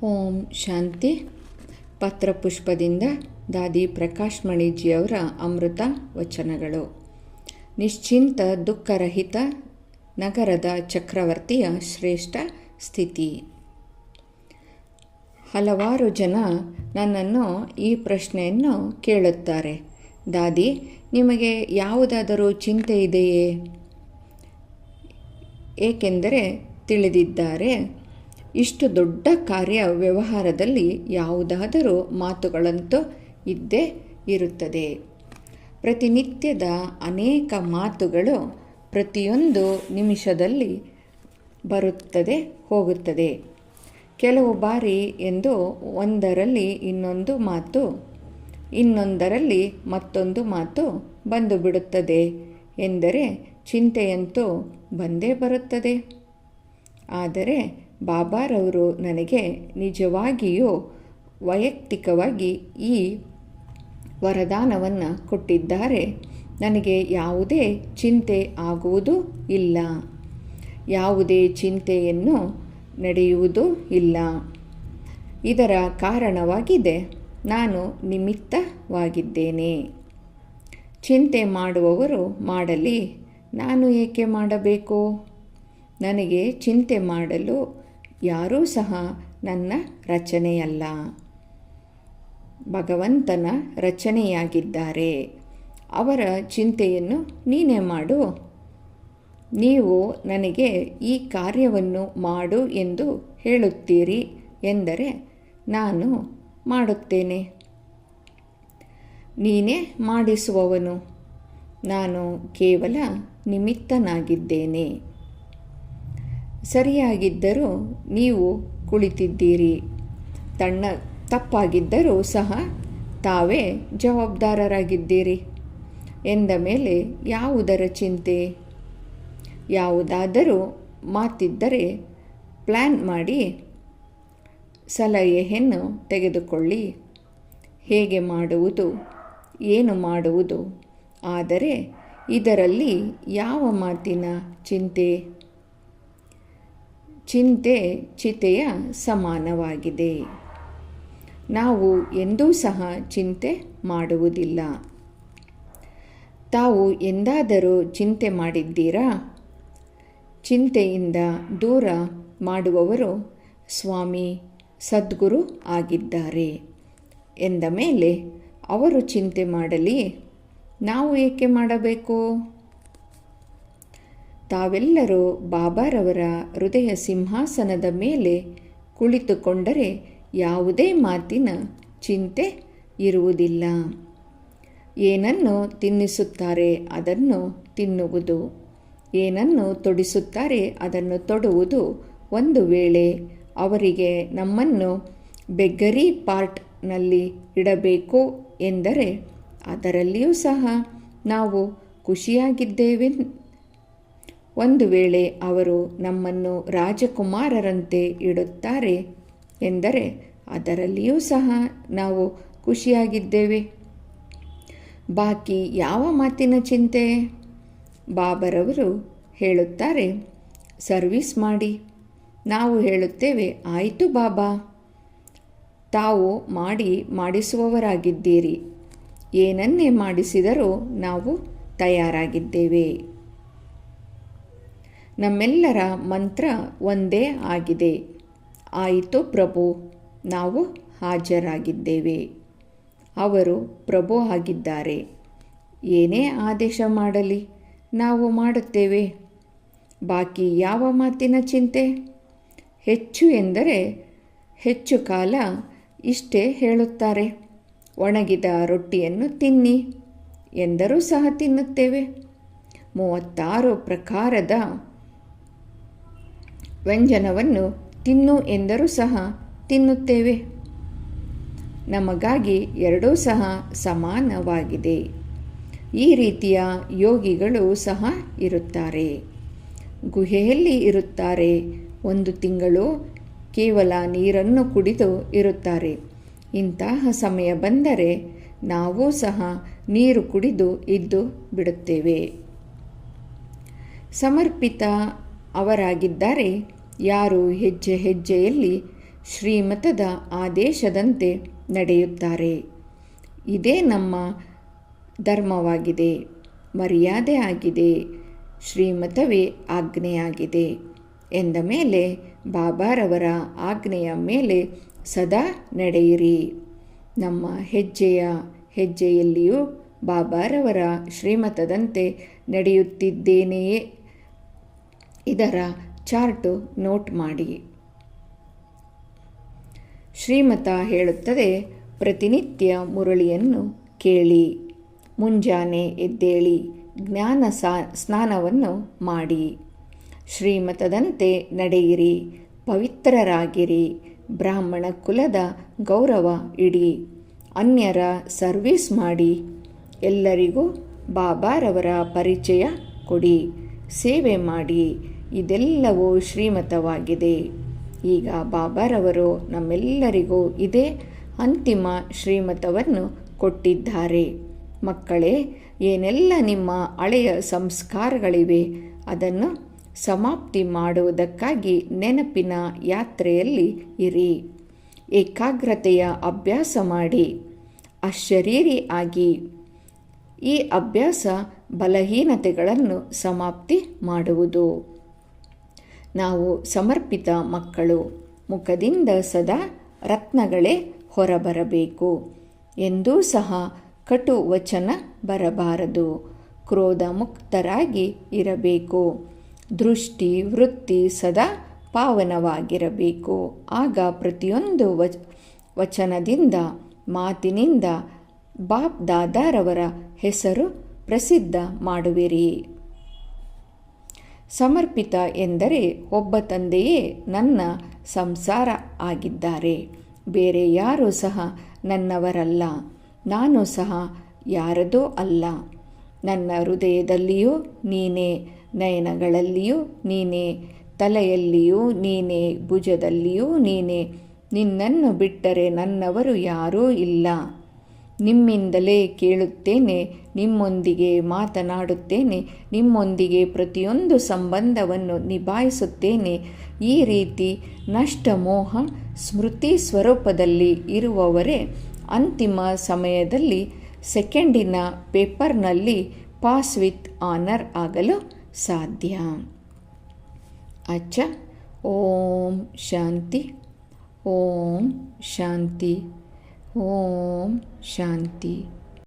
ಓಂ ಶಾಂತಿ. ಪತ್ರಪುಷ್ಪದಿಂದ ದಾದಿ ಪ್ರಕಾಶ್ ಮಣಿಜಿಯವರ ಅಮೃತ ವಚನಗಳು. ನಿಶ್ಚಿಂತ ದುಃಖರಹಿತ ನಗರದ ಚಕ್ರವರ್ತಿಯ ಶ್ರೇಷ್ಠ ಸ್ಥಿತಿ. ಹಲವಾರು ಜನ ನನ್ನನ್ನು ಈ ಪ್ರಶ್ನೆಯನ್ನು ಕೇಳುತ್ತಾರೆ. ದಾದಿ, ನಿಮಗೆ ಯಾವುದಾದರೂ ಚಿಂತೆ ಇದೆಯೇ? ಏಕೆಂದರೆ ತಿಳಿದಿದ್ದಾರೆ, ಇಷ್ಟು ದೊಡ್ಡ ಕಾರ್ಯ ವ್ಯವಹಾರದಲ್ಲಿ ಯಾವುದಾದರೂ ಮಾತುಗಳಂತೂ ಇದ್ದೇ ಇರುತ್ತದೆ. ಪ್ರತಿನಿತ್ಯದ ಅನೇಕ ಮಾತುಗಳು ಪ್ರತಿಯೊಂದು ನಿಮಿಷದಲ್ಲಿ ಬರುತ್ತದೆ ಹೋಗುತ್ತದೆ. ಕೆಲವು ಬಾರಿ ಎಂದು ಒಂದರಲ್ಲಿ ಇನ್ನೊಂದು ಮಾತು, ಇನ್ನೊಂದರಲ್ಲಿ ಮತ್ತೊಂದು ಮಾತು ಬಂದು ಬಿಡುತ್ತದೆ ಎಂದರೆ ಚಿಂತೆಯಂತೂ ಬಂದೇ ಬರುತ್ತದೆ. ಆದರೆ ಬಾಬಾರವರು ನನಗೆ ನಿಜವಾಗಿಯೂ ವೈಯಕ್ತಿಕವಾಗಿ ಈ ವರದಾನವನ್ನು ಕೊಟ್ಟಿದ್ದಾರೆ. ನನಗೆ ಯಾವುದೇ ಚಿಂತೆ ಆಗುವುದೂ ಇಲ್ಲ, ಯಾವುದೇ ಚಿಂತೆಯನ್ನು ನಡೆಯುವುದೂ ಇಲ್ಲ. ಇದರ ಕಾರಣವಾಗಿದೆ, ನಾನು ನಿಮಿತ್ತವಾಗಿದ್ದೇನೆ. ಚಿಂತೆ ಮಾಡುವವರು ಮಾಡಲಿ, ನಾನು ಏಕೆ ಮಾಡಬೇಕು? ನನಗೆ ಚಿಂತೆ ಮಾಡಲು ಯಾರೂ ಸಹ ನನ್ನ ರಚನೆಯಲ್ಲ, ಭಗವಂತನ ರಚನೆಯಾಗಿದ್ದಾರೆ. ಅವರ ಚಿಂತೆಯನ್ನು ನೀನೇ ಮಾಡು. ನೀವು ನನಗೆ ಈ ಕಾರ್ಯವನ್ನು ಮಾಡು ಎಂದು ಹೇಳುತ್ತೀರಿ ಎಂದರೆ ನಾನು ಮಾಡುತ್ತೇನೆ. ನೀನೇ ಮಾಡಿಸುವವನು, ನಾನು ಕೇವಲ ನಿಮಿತ್ತನಾಗಿದ್ದೇನೆ. ಸರಿಯಾಗಿದ್ದರೂ ನೀವು ಕುಳಿತಿದ್ದೀರಿ, ತಪ್ಪಾಗಿದ್ದರೂ ಸಹ ತಾವೇ ಜವಾಬ್ದಾರರಾಗಿದ್ದೀರಿ ಎಂದ ಮೇಲೆ ಯಾವುದರ ಚಿಂತೆ? ಯಾವುದಾದರೂ ಮಾತಿದ್ದರೆ ಪ್ಲ್ಯಾನ್ ಮಾಡಿ ಸಲಹೆಯನ್ನು ತೆಗೆದುಕೊಳ್ಳಿ. ಹೇಗೆ ಮಾಡುವುದು, ಏನು ಮಾಡುವುದು? ಆದರೆ ಇದರಲ್ಲಿ ಯಾವ ಮಾತಿನ ಚಿಂತೆ? ಚಿಂತೆ ಚಿತೆಯ ಸಮಾನವಾಗಿದೆ. ನಾವು ಎಂದೂ ಸಹ ಚಿಂತೆ ಮಾಡುವುದಿಲ್ಲ. ತಾವು ಎಂದಾದರೂ ಚಿಂತೆ ಮಾಡಿದ್ದೀರಾ? ಚಿಂತೆಯಿಂದ ದೂರ ಮಾಡುವವರು ಸ್ವಾಮಿ ಸದ್ಗುರು ಆಗಿದ್ದಾರೆ ಎಂದ ಮೇಲೆ ಅವರು ಚಿಂತೆ ಮಾಡಲಿ, ನಾವು ಏಕೆ ಮಾಡಬೇಕು? ತಾವೆಲ್ಲರೂ ಬಾಬಾರವರ ಹೃದಯ ಸಿಂಹಾಸನದ ಮೇಲೆ ಕುಳಿತುಕೊಂಡರೆ ಯಾವುದೇ ಮಾತಿನ ಚಿಂತೆ ಇರುವುದಿಲ್ಲ. ಏನನ್ನು ತಿನ್ನಿಸುತ್ತಾರೆ ಅದನ್ನು ತಿನ್ನುವುದು, ಏನನ್ನು ತೊಡಿಸುತ್ತಾರೆ ಅದನ್ನು ತೊಡುವುದು. ಒಂದು ವೇಳೆ ಅವರಿಗೆ ನಮ್ಮನ್ನು ಬೆಗ್ಗರಿ ಪಾರ್ಟ್ನಲ್ಲಿ ಇಡಬೇಕು ಎಂದರೆ ಅದರಲ್ಲಿಯೂ ಸಹ ನಾವು ಖುಷಿಯಾಗಿದ್ದೇವೆ. ಒಂದು ವೇಳೆ ಅವರು ನಮ್ಮನ್ನು ರಾಜಕುಮಾರರಂತೆ ಇಡುತ್ತಾರೆ ಎಂದರೆ ಅದರಲ್ಲಿಯೂ ಸಹ ನಾವು ಖುಷಿಯಾಗಿದ್ದೇವೆ. ಬಾಕಿ ಯಾವ ಮಾತಿನ ಚಿಂತೆ? ಬಾಬಾರವರು ಹೇಳುತ್ತಾರೆ, ಸರ್ವಿಸ್ ಮಾಡಿ. ನಾವು ಹೇಳುತ್ತೇವೆ, ಆಯಿತು ಬಾಬಾ, ತಾವು ಮಾಡಿಸುವವರಾಗಿದ್ದೀರಿ. ಏನನ್ನೇ ಮಾಡಿಸಿದರೂ ನಾವು ತಯಾರಾಗಿದ್ದೇವೆ. ನಮ್ಮೆಲ್ಲರ ಮಂತ್ರ ಒಂದೇ ಆಗಿದೆ, ಆಯಿತು ಪ್ರಭು, ನಾವು ಹಾಜರಾಗಿದ್ದೇವೆ. ಅವರು ಪ್ರಭು ಆಗಿದ್ದಾರೆ. ಏನೇ ಆದೇಶ ಮಾಡಲಿ ನಾವು ಮಾಡುತ್ತೇವೆ. ಬಾಕಿ ಯಾವ ಮಾತಿನ ಚಿಂತೆ? ಹೆಚ್ಚು ಎಂದರೆ ಹೆಚ್ಚು ಕಾಲ ಇಷ್ಟೇ ಹೇಳುತ್ತಾರೆ. ಒಣಗಿದ ರೊಟ್ಟಿಯನ್ನು ತಿನ್ನಿ ಎಂದರೂ ಸಹ ತಿನ್ನುತ್ತೇವೆ. 36 ಪ್ರಕಾರದ ವ್ಯಂಜನವನ್ನು ತಿನ್ನು ಎಂದರೂ ಸಹ ತಿನ್ನುತ್ತೇವೆ. ನಮಗಾಗಿ ಎರಡೂ ಸಹ ಸಮಾನವಾಗಿದೆ. ಈ ರೀತಿಯ ಯೋಗಿಗಳು ಸಹ ಇರುತ್ತಾರೆ. ಗುಹೆಯಲ್ಲಿ ಇರುತ್ತಾರೆ. 1 ತಿಂಗಳು ಕೇವಲ ನೀರನ್ನು ಕುಡಿದು ಇರುತ್ತಾರೆ. ಇಂತಹ ಸಮಯ ಬಂದರೆ ನಾವು ಸಹ ನೀರು ಕುಡಿದು ಇದ್ದು ಬಿಡುತ್ತೇವೆ. ಸಮರ್ಪಿತ ಅವರಾಗಿದ್ದಾರೆ. ಯಾರು ಹೆಜ್ಜೆ ಹೆಜ್ಜೆಯಲ್ಲಿ ಶ್ರೀಮತದ ಆದೇಶದಂತೆ ನಡೆಯುತ್ತಾರೆ. ಇದೇ ನಮ್ಮ ಧರ್ಮವಾಗಿದೆ, ಮರ್ಯಾದೆ ಆಗಿದೆ, ಶ್ರೀಮತವೇ ಆಜ್ಞೆಯಾಗಿದೆ ಎಂದ ಮೇಲೆ ಬಾಬಾರವರ ಆಜ್ಞೆಯ ಮೇಲೆ ಸದಾ ನಡೆಯಿರಿ. ನಮ್ಮ ಹೆಜ್ಜೆಯಲ್ಲಿಯೂ ಬಾಬಾರವರ ಶ್ರೀಮತದಂತೆ ನಡೆಯುತ್ತಿದ್ದೇನೆಯೇ ಇದರ ಚಾರ್ಟು ನೋಟ್ ಮಾಡಿ. ಶ್ರೀಮತ ಹೇಳುತ್ತದೆ, ಪ್ರತಿನಿತ್ಯ ಮುರಳಿಯನ್ನು ಕೇಳಿ, ಮುಂಜಾನೆ ಎದ್ದೇಳಿ ಜ್ಞಾನ ಸ್ನಾನವನ್ನು ಮಾಡಿ, ಶ್ರೀಮತದಂತೆ ನಡೆಯಿರಿ, ಪವಿತ್ರರಾಗಿರಿ, ಬ್ರಾಹ್ಮಣ ಕುಲದ ಗೌರವ ಇಡಿ, ಅನ್ಯರ ಸರ್ವಿಸ್ ಮಾಡಿ, ಎಲ್ಲರಿಗೂ ಬಾಬಾರವರ ಪರಿಚಯ ಕೊಡಿ, ಸೇವೆ ಮಾಡಿ. ಇದೆಲ್ಲವೂ ಶ್ರೀಮತವಾಗಿದೆ. ಈಗ ಬಾಬಾರವರು ನಮ್ಮೆಲ್ಲರಿಗೂ ಇದೇ ಅಂತಿಮ ಶ್ರೀಮತವನ್ನು ಕೊಟ್ಟಿದ್ದಾರೆ. ಮಕ್ಕಳೇ, ಏನೆಲ್ಲ ನಿಮ್ಮ ಹಳೆಯ ಸಂಸ್ಕಾರಗಳಿವೆ ಅದನ್ನು ಸಮಾಪ್ತಿ ಮಾಡುವುದಕ್ಕಾಗಿ ನೆನಪಿನ ಯಾತ್ರೆಯಲ್ಲಿ ಇರಿ. ಏಕಾಗ್ರತೆಯ ಅಭ್ಯಾಸ ಮಾಡಿ, ಅಶರೀರಿ ಆಗಿ. ಈ ಅಭ್ಯಾಸ ಬಲಹೀನತೆಗಳನ್ನು ಸಮಾಪ್ತಿ ಮಾಡುವುದು. ನಾವು ಸಮರ್ಪಿತ ಮಕ್ಕಳು. ಮುಖದಿಂದ ಸದಾ ರತ್ನಗಳೇ ಹೊರಬರಬೇಕು. ಎಂದೂ ಸಹ ಕಟು ವಚನ ಬರಬಾರದು. ಕ್ರೋಧ ಮುಕ್ತರಾಗಿ ಇರಬೇಕು. ದೃಷ್ಟಿ ವೃತ್ತಿ ಸದಾ ಪಾವನವಾಗಿರಬೇಕು. ಆಗ ಪ್ರತಿಯೊಂದು ವಚನದಿಂದ ಮಾತಿನಿಂದ ಬಾಪ್ ದಾದಾರವರ ಹೆಸರು ಪ್ರಸಿದ್ಧ ಮಾಡುವಿರಿ. ಸಮರ್ಪಿತ ಎಂದರೆ ಒಬ್ಬ ತಂದೆಯೇ ನನ್ನ ಸಂಸಾರ ಆಗಿದ್ದಾರೆ. ಬೇರೆ ಯಾರೂ ಸಹ ನನ್ನವರಲ್ಲ, ನಾನು ಸಹ ಯಾರದೂ ಅಲ್ಲ. ನನ್ನ ಹೃದಯದಲ್ಲಿಯೂ ನೀನೇ, ನಯನಗಳಲ್ಲಿಯೂ ನೀನೇ, ತಲೆಯಲ್ಲಿಯೂ ನೀನೇ, ಭುಜದಲ್ಲಿಯೂ ನೀನೇ. ನಿನ್ನನ್ನು ಬಿಟ್ಟರೆ ನನ್ನವರು ಯಾರೂ ಇಲ್ಲ. ನಿಮ್ಮಿಂದಲೇ ಕೇಳುತ್ತೇನೆ, ನಿಮ್ಮೊಂದಿಗೆ ಮಾತನಾಡುತ್ತೇನೆ, ನಿಮ್ಮೊಂದಿಗೆ ಪ್ರತಿಯೊಂದು ಸಂಬಂಧವನ್ನು ನಿಭಾಯಿಸುತ್ತೇನೆ. ಈ ರೀತಿ ನಷ್ಟಮೋಹ ಸ್ಮೃತಿ ಸ್ವರೂಪದಲ್ಲಿ ಇರುವವರೇ ಅಂತಿಮ ಸಮಯದಲ್ಲಿ ಸೆಕೆಂಡಿನ ಪೇಪರ್ನಲ್ಲಿ ಪಾಸ್ ವಿತ್ ಆನರ್ ಆಗಲು ಸಾಧ್ಯ. ಅಚ್ಚ. ಓಂ ಶಾಂತಿ, ಓಂ ಶಾಂತಿ, ಓಂ ಶಾಂತಿ.